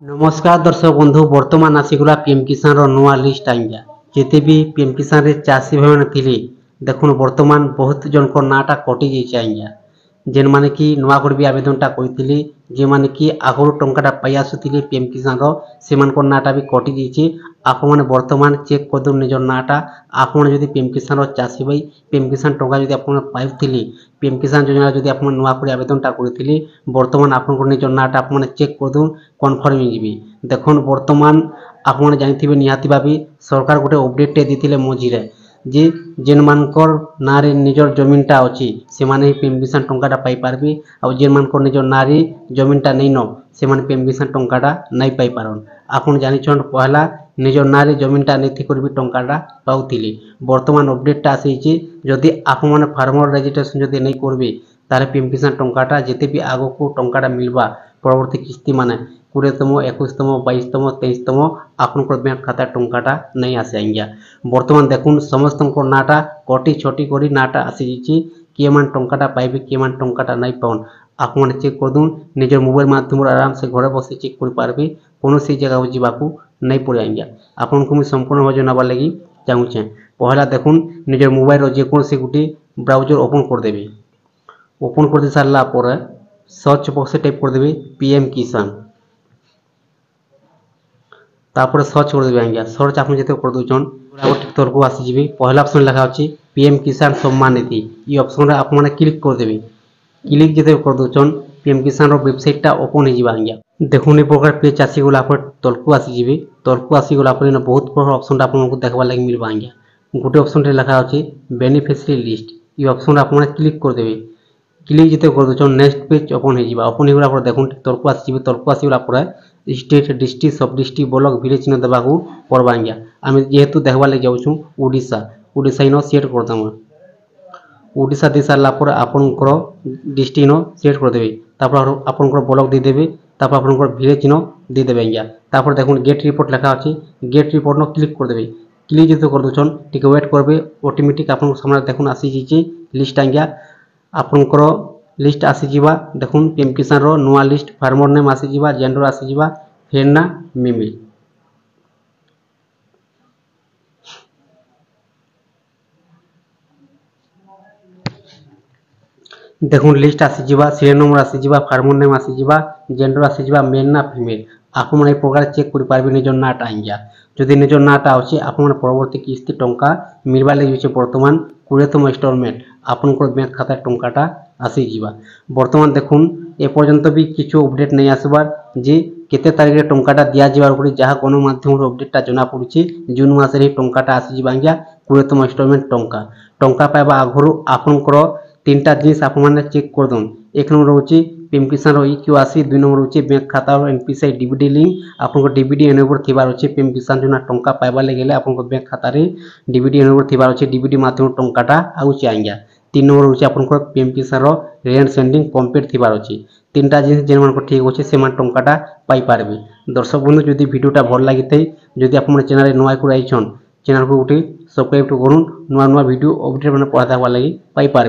नमस्कार दर्शक बंधु बर्तमान आसीगला पीएम किसान नुआ लिस्ट आईजा जिते भी पीएम किसान रे चाषी भाई मैंने थिले देखुन बर्तमान बहुत जन को नाटा कटि जाइए आईजा जेन माने कि नुआ कर भी आवेदनटा करथिले जे माने कि आगरो टंकाटा पाई आसुथिले पीएम किसान रो सेमान को नाटा भी कटि जाइए आपण माने वर्तमान चेक कर दो निजर नाटा आपण जदी पीएम किसान रो चाषी भाई पीएम किसान टंका जदी आपण पाइथिले पीएम किसान योजना जदी आपण नुआ कर आवेदनटा करथिले वर्तमान आपण को निजर नाटा आपण चेक कर दो कन्फर्म होइबी देखुन वर्तमान आपण जानिथिबे निहाती भाबी सरकार गोटे अपडेट देथिले मझिरे जे जेन मानकर नारे निजर जमीनटा अछि से माने पीएम किसान टंकाटा पाई पारबे आ जेन मानकर निजर नारे जमीनटा नै न से माने पीएम किसान टंकाटा नै पाई पारन आपण जानिछन पहला निजर नारे जमीनटा नेथि करबी टंकाटा पाउथिले वर्तमान अपडेटटा आसीछि जदि आपण माने फार्मर रजिस्ट्रेशन जदि नै करबे तारे पीएम किसान टंकाटा जेते भी आगो को टंकाटा मिलबा परवर्ती किस्ती माने 20तम 21तम 22तम 23तम आपनकर बैंक खाता टंकाटा नहीं आसे आइया वर्तमान देखुन समस्त नाटा कटी छटी करी नाटा आसी किए मान टंकाटा पाइबे किए मान टंकाटा नहीं पाउन आप मैंने चेक कर दून निजर मोबाइल माध्यम आराम से घरे बस चेक कर पारबे कौन सी जगह जावाकू नहीं पड़े आइया आपन को संपूर्ण भाव जनाबार लगी चाहूचे पहला देखुन निजर मोबाइल जेकोसी गोटे ब्राउजर ओपन कर देबे ओपन कर दे सारा पर सर्च बॉक्स टाइप कर देबे पीएम किसान तापर सर्च कर देबे आज्ञा सर्च आपन जते कर दोचन तोर को आसी जिबे पहला ऑप्शन लिखा अछि पीएम किसान सम्मान निधि ई ऑप्शन रे आप माने क्लिक कर देबे क्लिक जते कर दोचन पीएम किसान रो वेबसाइट टा ओपन हो जिबा आज्ञा देखुन ए प्रकार पेज आसी गला पर तलको आसी जिबे तलको आसी गला पर बहुत प्रकार ऑप्शन आपन को देखबा लागि मिलबा आज्ञा गोटे ऑप्शन रे लिखा अछि बेनिफिशियरी लिस्ट ई ऑप्शन आप माने क्लिक कर देबे क्लिक जते कर दोचन नेक्स्ट पेज ओपन हो जिबा ओपन होला पर देखुन तलको आसी जिबे तलको आसी गला पर स्टेट डिस्ट्रिक्ट सब डिस्ट्रिक्ट ब्लॉक विलेज चिन्ह देबाकू पड़बा आज्ञा आम जेहेतु देखबा लगे जाऊँ ओडिशा ओडिशा इन सेट करदम ओडिशा दे सारा पर आपनकर डिस्ट्रिक्ट इन सेट कर देबे तापर आपनकर ब्लॉक दे देबे तापर आपनकर विलेज इन दे देबे आज्ञा तापर देखुन गेट रिपोर्ट लिखा अछि गेट रिपोर्ट न क्लिक कर देबे क्लिक जते कर दोचन टिके वेट करबे ऑटोमेटिक आपन सामने देखुन आसी जिचे लिस्ट आज्ञा आपनकर लिस्ट आसी जिबा देखुन पीएम किसान रो नुआ लिस्ट फार्मर नेम आसी जिबा जेंडर आसी जिबा फेरना मिमिल देखुन लिस्ट आसी जिबा सीरियल नंबर आसी जिबा फार्मर नेम आसी जिबा जेंडर आसी जिबा मेल ना फीमेल आप मन प्रकार चेक कर पारबे निजर नाटा आइया जदि निजर नाटा अछि आप मन परवर्ती किस्ती टंका मिलबा लागि वर्तमान 20तम इंस्टॉलमेंट आपनकर बैंक खाता टंकाटा आसी जिबा वर्तमान देखुन ए पर्यंत भी किछु अपडेट नहीं आसबार जे केते तारिख रे टंकाटा दिया जिबार पड़ी जहा कोनो माध्यम रे अपडेटटा जना पड़ुछि जून मास रे टंकाटा आसी जिबा आज्ञा 20तम इंस्टॉलमेंट टंका टंका पाइबा आगरो आपनकर तीनटा जिनिस आप माने चेक कर दोन एक नंबर होछि पीएम किसान रो इक्यू दुई नंबर होछि बैंक खाता और एनपीसीआई डीबीडी लिंक आपनको डीबीडी एनेबल थिबार अछि पीएम किसान जोना टंका पाइबा गेले आपनको बैंक खाता रे डीबीडी एनेबल थिबार अछि डीबीडी माध्यम टंकाटा आउछि आज्ञा तीन नंबर होछि आपनको पीएम किसान रो रेंट सेंडिंग कंप्लीट थिबार अछि तीनटा जिनिस जेन मानको ठीक होछि से मान टंकाटा पाई पारबे दर्शक बंधु जदि वीडियोटा भल लागितै जदि आपन चैनल रे नया को आइछन चैनल को गोटे सब्सक्राइब करूँ नुआ नुआ वीडियो अपडेट माने पढ़ा देबा लागि पाई पारबे।